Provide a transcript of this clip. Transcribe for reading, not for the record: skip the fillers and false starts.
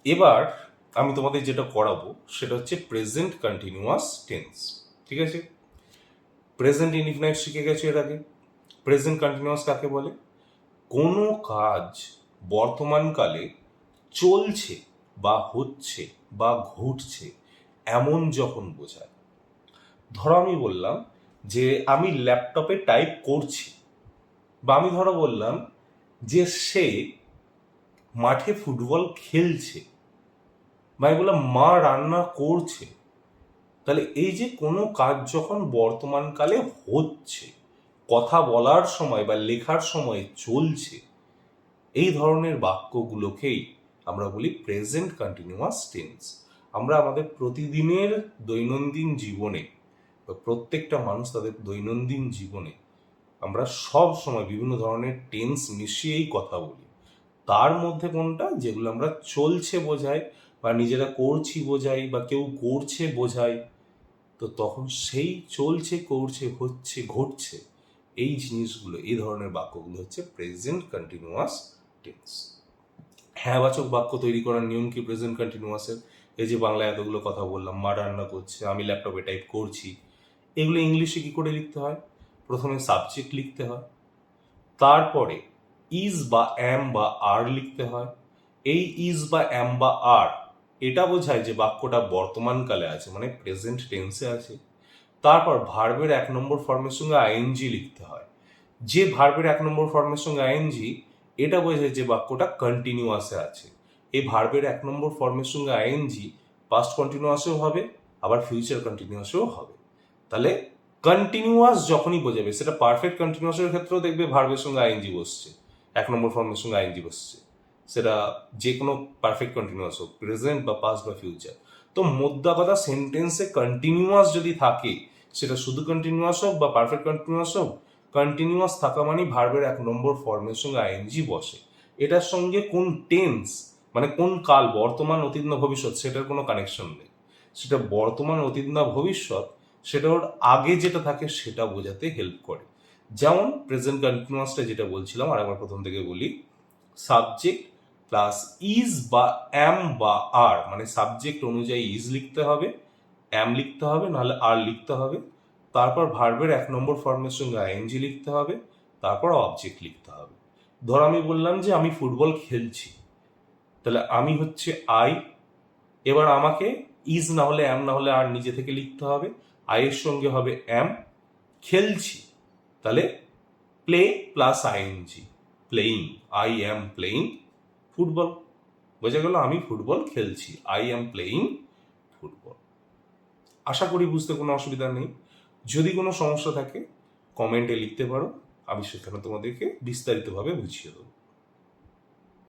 এবার আমি তোমাদের যেটা করাবো সেটা হচ্ছে প্রেজেন্ট কন্টিনিউয়াস টেন্স। ঠিক আছে, প্রেজেন্ট ইনডিফিনাইট শিখে গেছো এর আগে। প্রেজেন্ট কন্টিনিউয়াস কাকে বলে? কোনো কাজ বর্তমানকালে চলছে বা হচ্ছে বা ঘটছে এমন যখন বোঝায়। ধরো আমি বললাম যে আমি ল্যাপটপে টাইপ করছি, বা আমি ধরো বললাম যে সে মাঠে ফুটবল খেলছে, বা আমি বললাম মা রান্না করছে। তাহলে এই যে কোনো কাজ যখন বর্তমানকালে হচ্ছে, কথা বলার সময় বা লেখার সময় চলছে, এই ধরনের বাক্যগুলোকেই আমরা বলি প্রেজেন্ট কন্টিনিউয়াস টেন্স। আমরা আমাদের প্রতিদিনের দৈনন্দিন জীবনে বা প্রত্যেকটা মানুষ তাদের দৈনন্দিন জীবনে আমরা সব সময় বিভিন্ন ধরনের টেন্স মিশিয়েই কথা বলি। তার মধ্যে কোনটা যেগুলো আমরা চলছে বোঝাই বা নিজেরা করছি বোঝাই বা কেউ করছে বোঝাই, তো তখন সেই চলছে করছে হচ্ছে ঘটছে এই জিনিসগুলো, এই ধরনের বাক্যগুলো হচ্ছে প্রেজেন্ট কন্টিনিউয়াস টেন্স। হ্যাঁবাচক বাক্য তৈরি করার নিয়ম কি প্রেজেন্ট কন্টিনিউয়াসের? এই যে বাংলায় এতগুলো কথা বললাম, মা রান্না করছে, আমি ল্যাপটপে টাইপ করছি, এগুলো ইংলিশে কি করে লিখতে হয়? প্রথমে সাবজেক্ট লিখতে হয়, তারপরে ইজ বা অ্যাম বা আর লিখতে হয়। এই ইজ বা অ্যাম বা আর এটা বোঝায় যে বাক্যটা বর্তমানকালে আছে, মানে প্রেজেন্ট টেন্সে আছে। তারপর ভার্বের 1 নম্বর ফর্মের সঙ্গে আইএনজি লিখতে হয়। যে ভার্বের 1 নম্বর ফর্মের সঙ্গে আইএনজি, এটা বোঝায় যে বাক্যটা কন্টিনিউয়াসে আছে। এই ভার্বের 1 নম্বর ফর্মের সঙ্গে আইএনজি পাস্ট কন্টিনিউয়াসেও হবে, আবার ফিউচার কন্টিনিউয়াসেও হবে। তাহলে কন্টিনিউয়াস যখনই বোঝাবে, সেটা পারফেক্ট কন্টিনিউয়াসের ক্ষেত্রেও দেখবে ভার্বের সঙ্গে আইএনজি বসছে, 1 নম্বর ফর্মের সঙ্গে আইএনজি বসছে, সেটা যে কোনো পারফেক্ট কন্টিনিউয়াস হোক, প্রেজেন্ট বা পাস্ট বা ফিউচার। তো মোদ্দা কথা, সেন্টেন্সে কন্টিনিউয়াস যদি থাকে, সেটা শুধু কন্টিনিউয়াস হোক বা পারফেক্ট কন্টিনিউয়াস হোক, কন্টিনিউয়াস থাকা মানে ভার্বের 1 নম্বর ফর্মের সঙ্গে আইএনজি বসে। এটার সঙ্গে কোন টেন্স, মানে কোন কাল, বর্তমান অতীত না ভবিষ্যৎ, সেটার কোনো কানেকশন নেই। সেটা বর্তমান অতীত না ভবিষ্যৎ, সেটা ওর আগে যেটা থাকে সেটা বোঝাতে হেল্প করে। যেমন প্রেজেন্ট কন্টিনিউয়াসটা যেটা বলছিলাম, আর একবার প্রথম থেকে বলি, সাবজেক্ট প্লাস ইজ বা অ্যাম বা আর, মানে সাবজেক্ট অনুযায়ী ইজ লিখতে হবে, অ্যাম লিখতে হবে, নাহলে আর লিখতে হবে। তারপর ভার্বের 1 নম্বর ফর্মের সঙ্গে আইএনজি লিখতে হবে, তারপর অবজেক্ট লিখতে হবে। ধর আমি বললাম যে আমি ফুটবল খেলছি, তাহলে আমি হচ্ছে আই। এবার আমাকে ইজ না হলে অ্যাম না হলে আর নিজে থেকে লিখতে হবে। আইয়ের সঙ্গে হবে অ্যাম। খেলছি, তাহলে play plus I N G, playing, I am playing football. বোঝা গেল আমি ফুটবল খেলছি, আই অ্যাম প্লেইং ফুটবল। আশা করি বুঝতে কোনো অসুবিধা নেই। যদি কোনো সমস্যা থাকে কমেন্টে লিখতে পারো, আমি সেখানে তোমাদেরকে বিস্তারিতভাবে বুঝিয়ে দেবো।